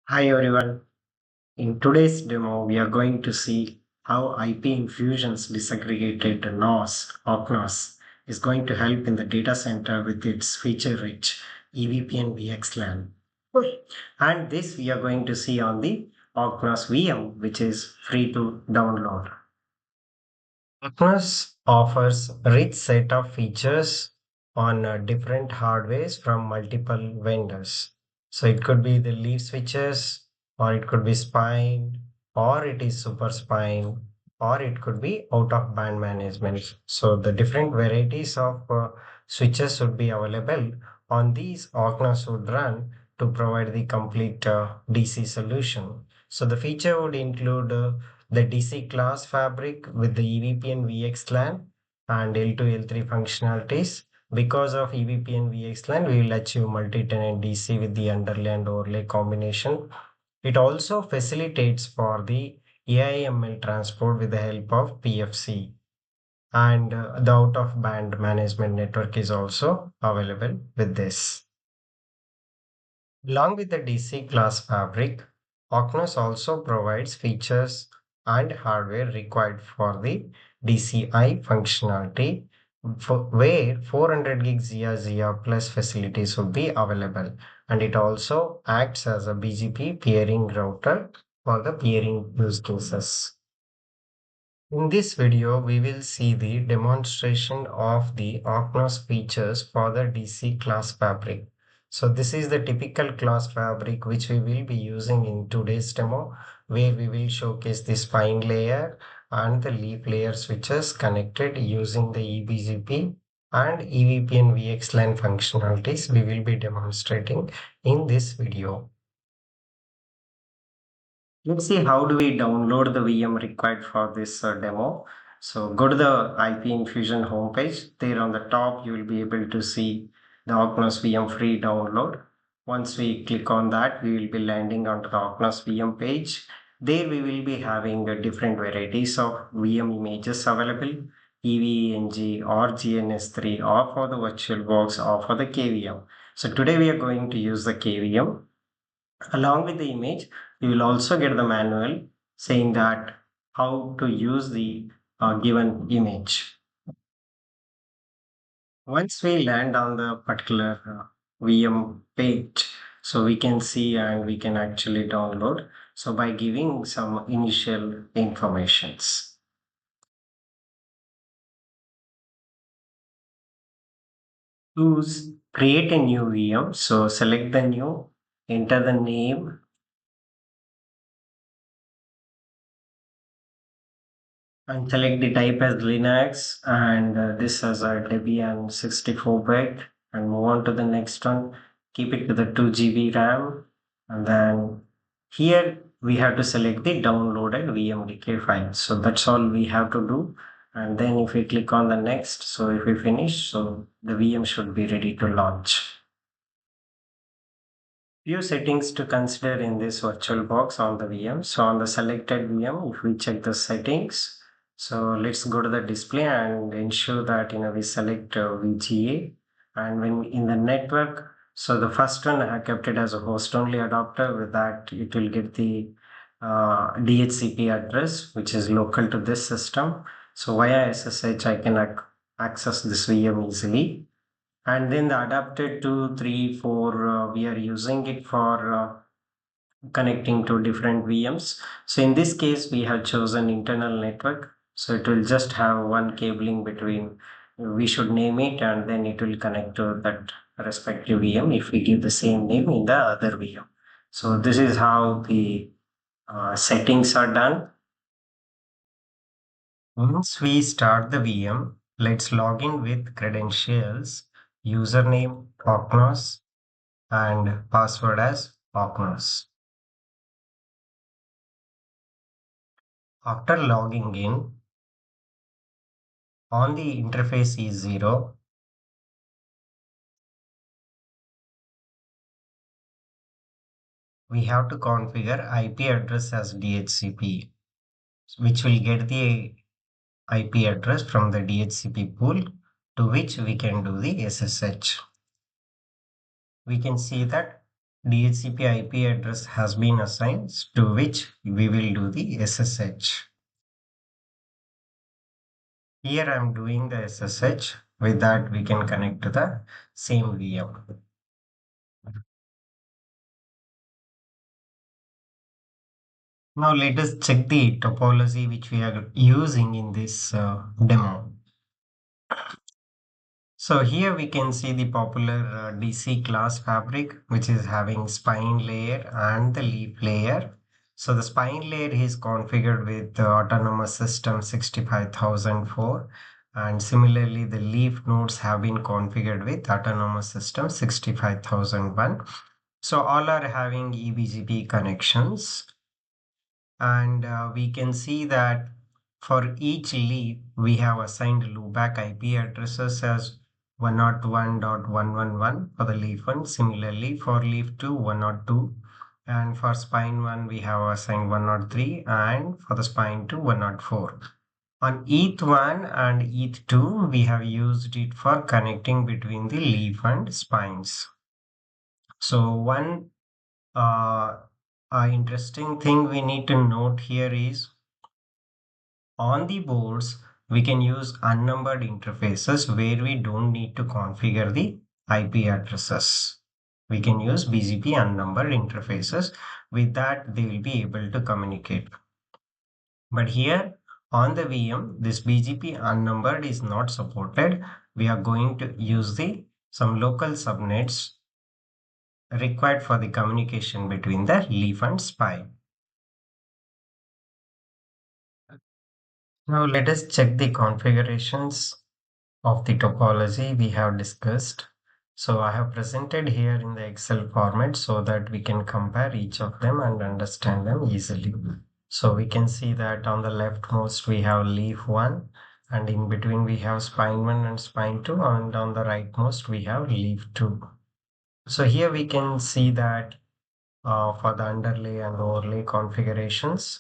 Hi everyone. In today's demo, we are going to see how IP Infusion's disaggregated NOS, OcNOS, is going to help in the data center with its feature-rich EVPN VxLAN. And this we are going to see on the OcNOS VM, which is free to download. OcNOS offers a rich set of features on different hardwares from multiple vendors. So it could be the leaf switches, or it could be spine, or it is super spine, or it could be out of band management. So the different varieties of switches would be available on these. OcNOS would run to provide the complete DC solution. So the feature would include the DC class fabric with the EVPN VxLAN and L2 L3 functionalities. Because of EVPN VxLAN, we will achieve multi-tenant DC with the underlay and overlay combination. It also facilitates for the AIML transport with the help of PFC. And the out of band management network is also available with this. Along with the DC class fabric, OcNOS also provides features and hardware required for the DCI functionality, where 400 gig ZIA plus facilities will be available, and it also acts as a BGP peering router for the peering use cases. In this video, we will see the demonstration of the OcNOS features for the DC class fabric. So this is the typical class fabric which we will be using in today's demo, where we will showcase the spine layer and the leaf layer switches connected using the eBGP and EVPN VxLAN functionalities we will be demonstrating in this video. Let's see how do we download the VM required for this demo. So go to the IP Infusion homepage. There on the top, you will be able to see the OcNOS VM free download. Once we click on that, we will be landing onto the OcNOS VM page. There we will be having different varieties of VM images available, EVNG or GNS3 or for the VirtualBox or for the KVM. So today we are going to use the KVM. Along with the image, you will also get the manual saying that how to use the given image. Once we land on the particular VM page, so we can see and we can actually download. So by giving some initial informations. Choose create a new VM. So select the new, enter the name, and select the type as Linux and this as a Debian 64-bit and move on to the next one. Keep it to the 2 GB RAM, and then here we have to select the downloaded VMDK file. So that's all we have to do. And then if we click on the next, so if we finish, so the VM should be ready to launch. Few settings to consider in this virtual box on the VM. So on the selected VM, if we check the settings, so let's go to the display and ensure that we select VGA, and when in the network, so the first one I kept it as a host only adapter. With that, it will get the DHCP address which is local to this system. So via SSH, I can access this VM easily. And then the adapted 2 3 4, we are using it for connecting to different VMs. So in this case we have chosen internal network, so it will just have one cabling between. We should name it and then it will connect to that respective VM if we give the same name in the other VM. So this is how the settings are done. Once we start the VM, let's log in with credentials, username OcNOS and password as OcNOS. After logging in, on the interface E0, we have to configure IP address as DHCP, which will get the IP address from the DHCP pool, to which we can do the SSH. We can see that DHCP IP address has been assigned, to which we will do the SSH. Here I am doing the SSH. With that, we can connect to the same VM. Now let us check the topology which we are using in this demo. So here we can see the popular DC class fabric, which is having spine layer and the leaf layer. So the spine layer is configured with the autonomous system 65004, and similarly the leaf nodes have been configured with autonomous system 65001. So all are having eBGP connections, and we can see that for each leaf we have assigned loopback IP addresses as 101.111 for the leaf 1. Similarly for leaf 2, 102, and for spine 1 we have assigned 103, and for the spine 2, 104. On ETH1 and ETH2 we have used it for connecting between the leaf and spines. So one interesting thing we need to note here is, on the boards, we can use unnumbered interfaces where we don't need to configure the IP addresses. We can use BGP unnumbered interfaces. With that, they will be able to communicate. But here on the VM, this BGP unnumbered is not supported. We are going to use the some local subnets required for the communication between the leaf and spine. Now let us check the configurations of the topology we have discussed. So I have presented here in the Excel format so that we can compare each of them and understand them easily. So we can see that on the leftmost we have leaf 1, and in between we have spine 1 and spine 2, and on the rightmost we have leaf 2. So here we can see that for the underlay and overlay configurations.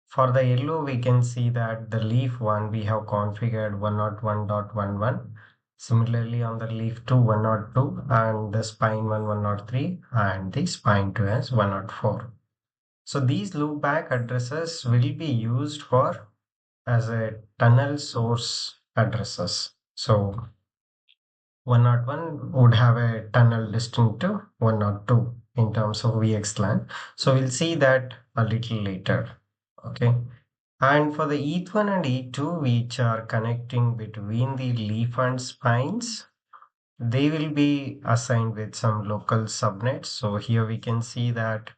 For the yellow, we can see that the leaf 1 we have configured 101.11. Similarly, on the leaf 2, 102, and the spine 1, 103, and the spine 2 as 104. So these loopback addresses will be used for as a tunnel source addresses. So 101 would have a tunnel distinct to 102 in terms of VxLAN. So we'll see that a little later. Okay. And for the ETH1 and ETH2, which are connecting between the leaf and spines, they will be assigned with some local subnets. So here we can see that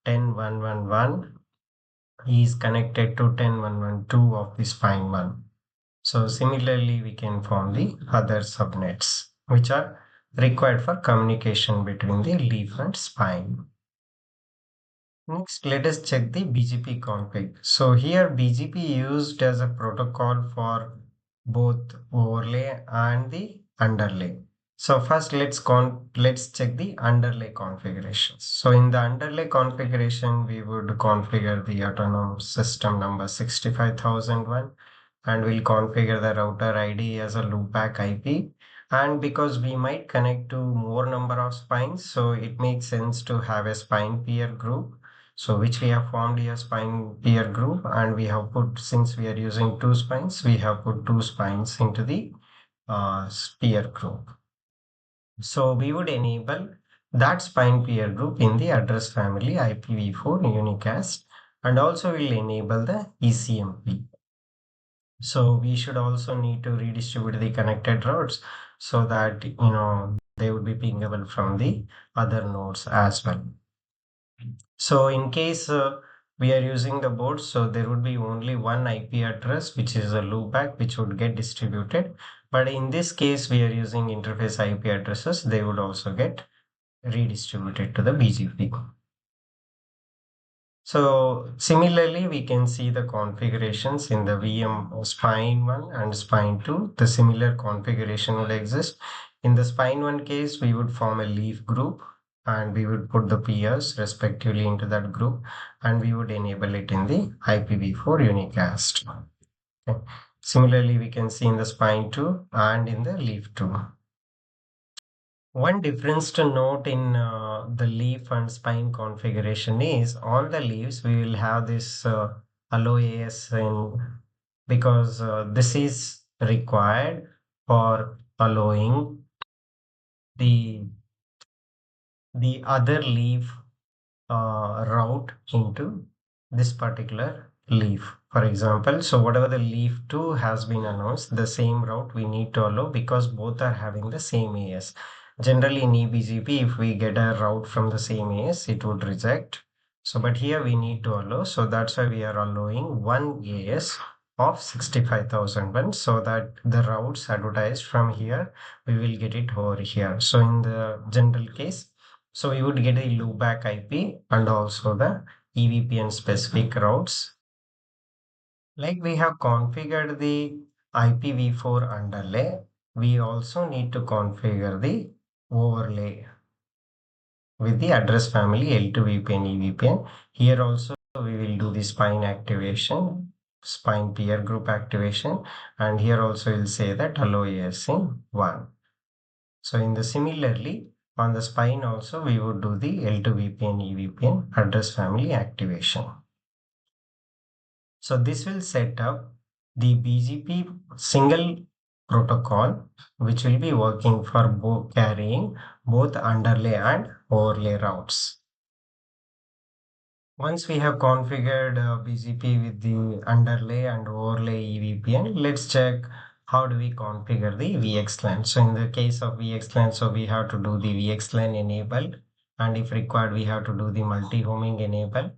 10111 is connected to 10112 of the spine 1. So similarly, we can form the other subnets which are required for communication between the leaf and spine. Next, let us check the BGP config. So here BGP used as a protocol for both overlay and the underlay. So first let's check the underlay configurations. So in the underlay configuration, we would configure the autonomous system number 65001, and we'll configure the router ID as a loopback IP. And because we might connect to more number of spines, so it makes sense to have a spine peer group. So which we have formed here spine peer group, and we have put, since we are using two spines, we have put two spines into the peer group. So we would enable that spine peer group in the address family IPv4 unicast, and also will enable the ECMP. So we should also need to redistribute the connected routes so that they would be pingable from the other nodes as well. So in case we are using the board, so there would be only one IP address, which is a loopback, which would get distributed. But in this case, we are using interface IP addresses. They would also get redistributed to the BGP. So similarly, we can see the configurations in the VM spine 1 and spine 2. The similar configuration would exist. In the spine 1 case, we would form a leaf group, and we would put the peers respectively into that group, and we would enable it in the IPv4 unicast. Okay. Similarly, we can see in the spine 2 and in the leaf 2. One difference to note in the leaf and spine configuration is on the leaves we will have this allow AS in, because this is required for allowing the other leaf route into this particular leaf. For example, so whatever the leaf 2 has been announced, the same route we need to allow because both are having the same AS. Generally in eBGP, if we get a route from the same AS, it would reject. So, but here we need to allow. So that's why we are allowing one AS of 65,001 so that the routes advertised from here, we will get it over here. So in the general case, so we would get a loopback IP and also the EVPN specific routes. Like we have configured the IPv4 underlay, we also need to configure the overlay with the address family L2 VPN EVPN. Here also we will do the spine activation, spine peer group activation, and here also we'll say that allow AS in 1. So in the similarly, on the spine also we would do the L2 VPN EVPN address family activation. So this will set up the BGP single protocol which will be working for both carrying both underlay and overlay routes. Once we have configured BGP with the underlay and overlay EVPN, let's check how do we configure the VxLAN. So in the case of VxLAN, so we have to do the VxLAN enable, and if required, we have to do the multi-homing enable.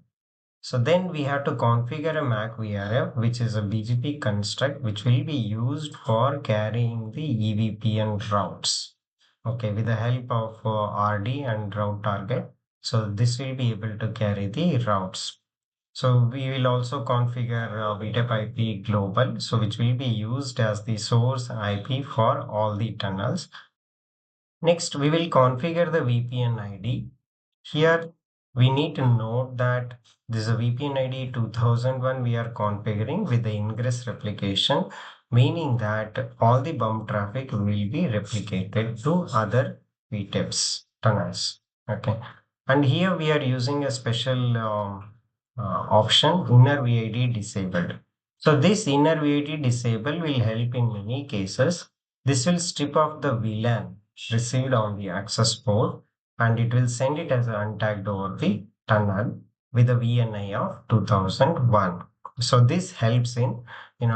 So then we have to configure a MAC VRF, which is a BGP construct, which will be used for carrying the EVPN routes. Okay, with the help of RD and route target. So this will be able to carry the routes. So we will also configure VTEP IP global, so which will be used as the source IP for all the tunnels. Next, we will configure the VPN ID. Here, we need to note that this is a VPN ID 2001 we are configuring with the ingress replication, meaning that all the bump traffic will be replicated to other VTEPs tunnels. Okay. And here we are using a special option inner VID disabled. So this inner VID disable will help in many cases. This will strip off the VLAN received on the access port and it will send it as an untagged over the tunnel with a VNI of 2001. So this helps in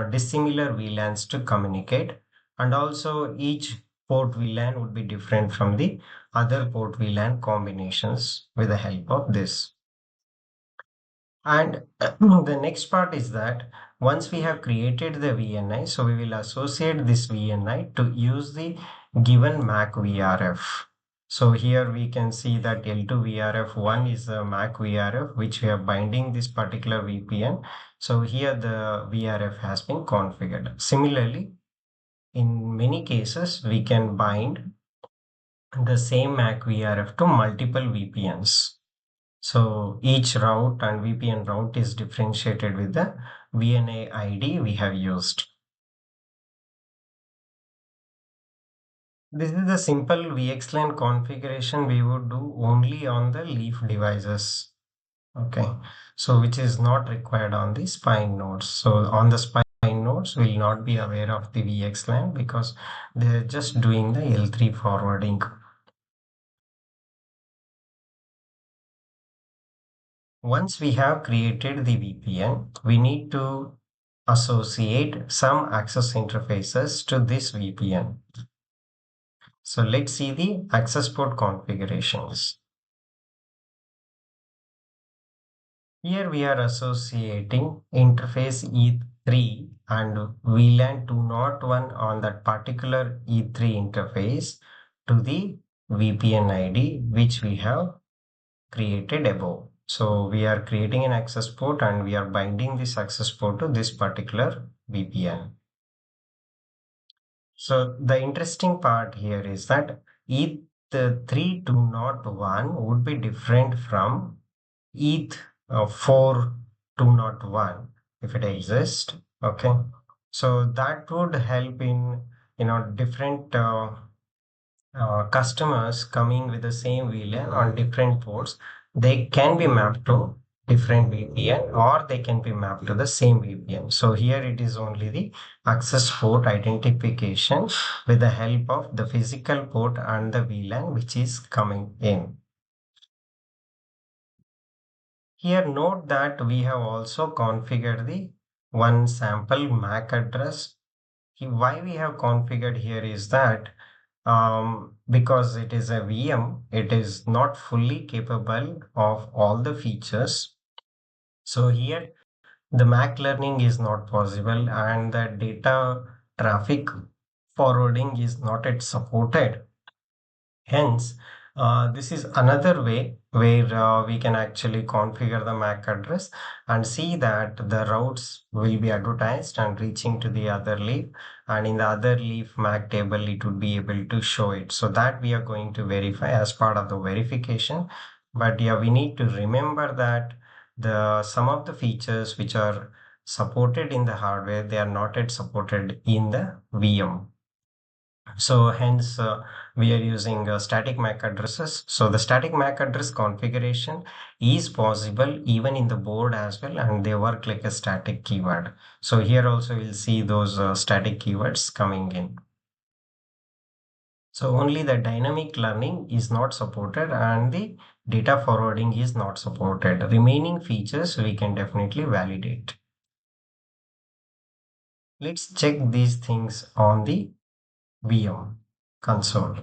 dissimilar VLANs to communicate, and also each port VLAN would be different from the other port VLAN combinations with the help of this. And the next part is that once we have created the VNI, so we will associate this VNI to use the given MAC VRF. So here we can see that L2 VRF1 is a MAC VRF which we are binding this particular VPN. So here the VRF has been configured. Similarly, in many cases, we can bind the same MAC VRF to multiple VPNs. So each route and VPN route is differentiated with the VNA ID we have used. This is the simple VXLAN configuration we would do only on the leaf devices. Okay, so which is not required on the spine nodes. So on the spine nodes will not be aware of the VXLAN because they're just doing the L3 forwarding. Once we have created the VPN, we need to associate some access interfaces to this VPN. So let's see the access port configurations. Here we are associating interface E3 and VLAN 201 on that particular E3 interface to the VPN ID which we have created above. So we are creating an access port and we are binding this access port to this particular VPN. So the interesting part here is that ETH3201 would be different from ETH4201 if it exists. Okay, so that would help in different customers coming with the same VLAN on different ports, they can be mapped to different VPN or they can be mapped to the same VPN. So here it is only the access port identification with the help of the physical port and the VLAN which is coming in. Here note that we have also configured the one sample MAC address. Why we have configured here is that because it is a VM, it is not fully capable of all the features. So here the MAC learning is not possible and the data traffic forwarding is not yet supported. Hence, this is another way where we can actually configure the MAC address and see that the routes will be advertised and reaching to the other leaf, and in the other leaf MAC table it would be able to show it. So that we are going to verify as part of the verification. But yeah, we need to remember that the some of the features which are supported in the hardware, they are not yet supported in the VM. So hence we are using static MAC addresses. So the static MAC address configuration is possible even in the board as well, and they work like a static keyword. So here also we'll see those static keywords coming in. So only the dynamic learning is not supported and the data forwarding is not supported. Remaining features we can definitely validate. Let's check these things on the VM console.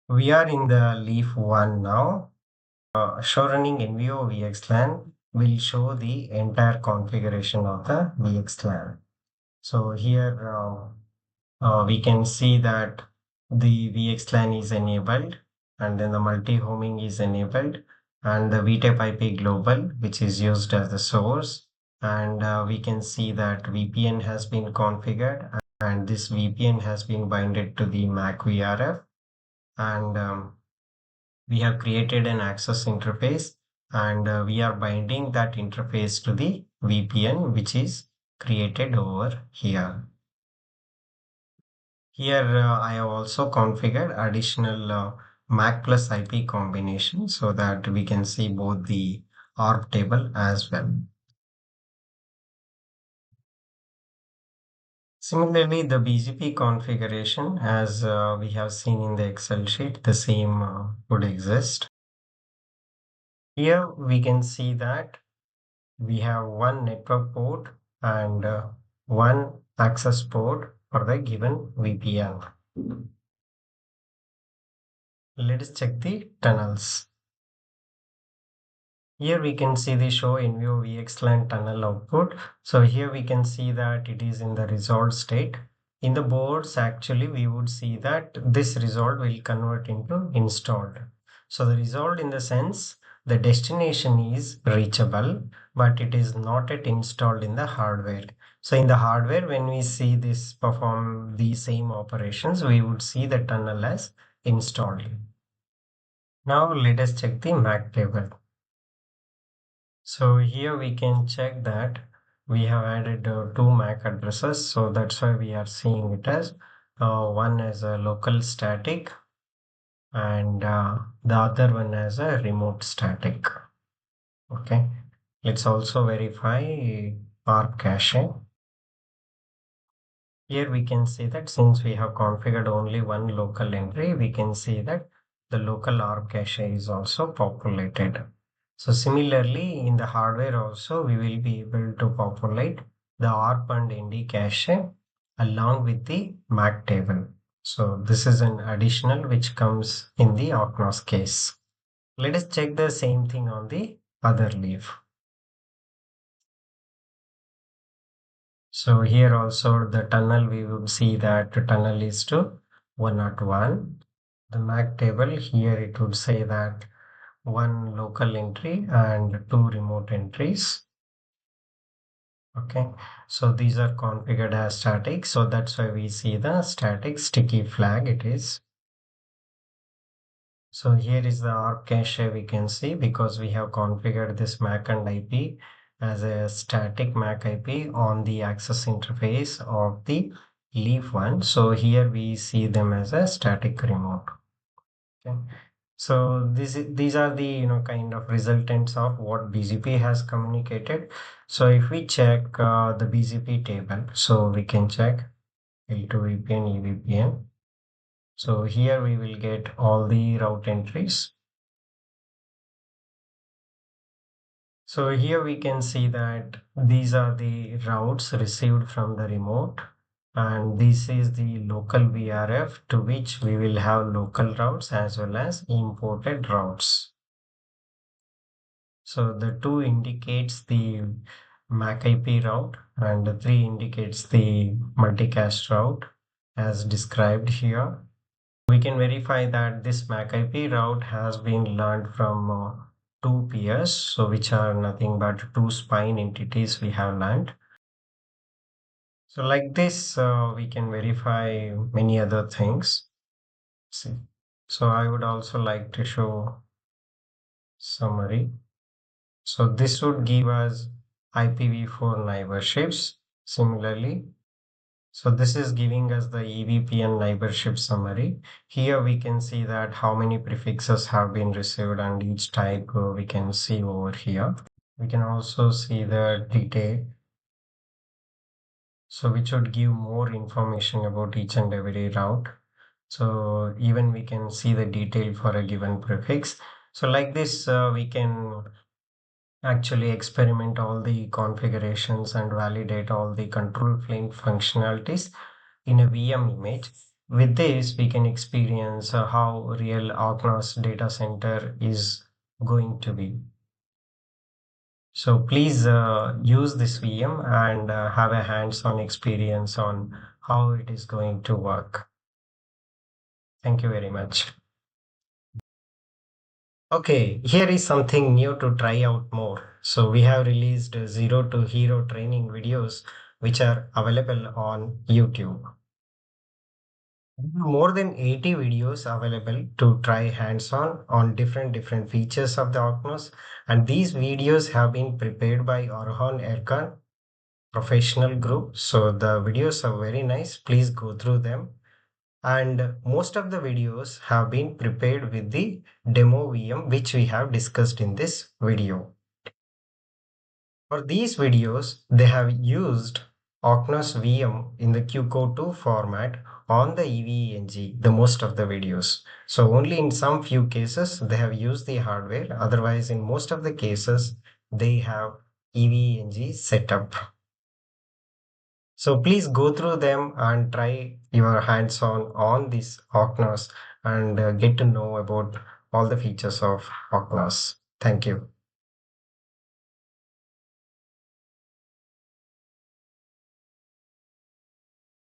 We are in the leaf 1 now. Show running NVO VxLAN will show the entire configuration of the VxLAN. So here we can see that the VxLAN is enabled and then the multi-homing is enabled and the VTEP IP global, which is used as the source. And we can see that VPN has been configured and this VPN has been binded to the MAC VRF, and we have created an access interface, and we are binding that interface to the VPN which is created over here. Here I have also configured additional MAC plus IP combination so that we can see both the ARP table as well. Similarly, the BGP configuration, as we have seen in the Excel sheet, the same would exist. Here we can see that we have one network port and one access port for the given VPN. Let us check the tunnels. Here we can see the show NVO VxLAN tunnel output. So here we can see that it is in the resolved state. In the boards, actually, we would see that this resolved will convert into installed. So the resolved in the sense the destination is reachable, but it is not yet installed in the hardware. So in the hardware, when we see this perform the same operations, we would see the tunnel as installed. Now let us check the MAC table. So here we can check that we have added two MAC addresses. So that's why we are seeing it as one as a local static and the other one as a remote static. Okay. Let's also verify ARP cache. Here we can see that since we have configured only one local entry, we can see that the local ARP cache is also populated. So similarly, in the hardware also, we will be able to populate the ARP and ND cache along with the MAC table. So this is an additional which comes in the OcNOS case. Let us check the same thing on the other leaf. So here also the tunnel, we would see that the tunnel is to 101. The MAC table here it would say that one local entry and two remote entries. Okay, so these are configured as static. So that's why we see the static sticky flag it is. So here is the ARP cache we can see because we have configured this MAC and IP as a static MAC IP on the access interface of the leaf one. So here we see them as a static remote. Okay. So these are the kind of resultants of what BGP has communicated. So if we check the BGP table, so we can check L2 VPN, EVPN. So here we will get all the route entries. So here we can see that these are the routes received from the remote, and this is the local VRF to which we will have local routes as well as imported routes. So the 2 indicates the MAC IP route and the 3 indicates the multicast route as described here. We can verify that this MAC IP route has been learned from 2 peers, so which are nothing but 2 spine entities we have learned. So like this, we can verify many other things. See. So I would also like to show summary. So this would give us IPv4 neighborships. Similarly, so this is giving us the EVPN neighborship summary. Here we can see that how many prefixes have been received and each type we can see over here. We can also see the detail. So which would give more information about each and every route. So even we can see the detail for a given prefix. So like this, we can actually experiment all the configurations and validate all the control plane functionalities in a VM image. With this, we can experience how real OcNOS data center is going to be. So please use this VM and have a hands-on experience on how it is going to work. Thank you very much. Okay, here is something new to try out more. So we have released zero to hero training videos which are available on YouTube. More than 80 videos available to try hands-on on different features of the OcNOS, and these videos have been prepared by Orhan Erkan professional group. So the videos are very nice. Please go through them. And most of the videos have been prepared with the demo VM which we have discussed in this video. For these videos, they have used OcNOS VM in the QCO2 format on the EVENG, the most of the videos. So only in some few cases they have used the hardware. Otherwise, in most of the cases, they have EVENG setup. So please go through them and try your hands on this OcNOS and get to know about all the features of OcNOS. Thank you.